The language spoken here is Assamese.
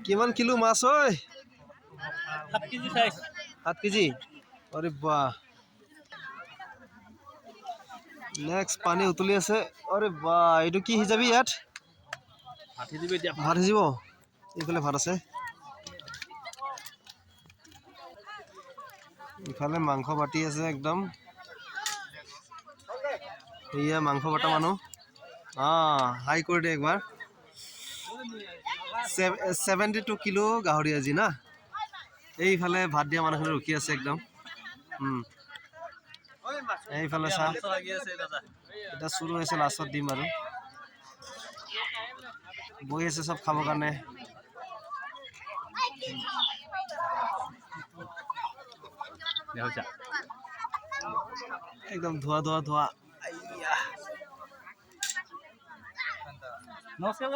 কিমান কিলো মাছ ঐ 7 কেজি সাইজ 7 কেজি আরে বাহ নেক্সট পানী উতলি আছে আরে বাহ এইটো কি হিচাবি ইয়াত ভাতি দিবে দিয়া ভাত হিজিব এইফালে ভাত আছে ইফালে মাংস বাটি আছে একদম এইয়া মাংস বাটা মানুহ হাই কৰি দে একবাৰ 72 কিলো গাহৰি আজি না এইফালে ভাত দিয়া মানুহখিনি ৰখি আছে একদম এইফালে চাহ এটা শুৰু হয়েছে লাস্টত দিম আৰু বহি আছে সব খাবৰ কাৰণে একদম ধোয়া ধোয়া ধোয়া নমস্কাৰ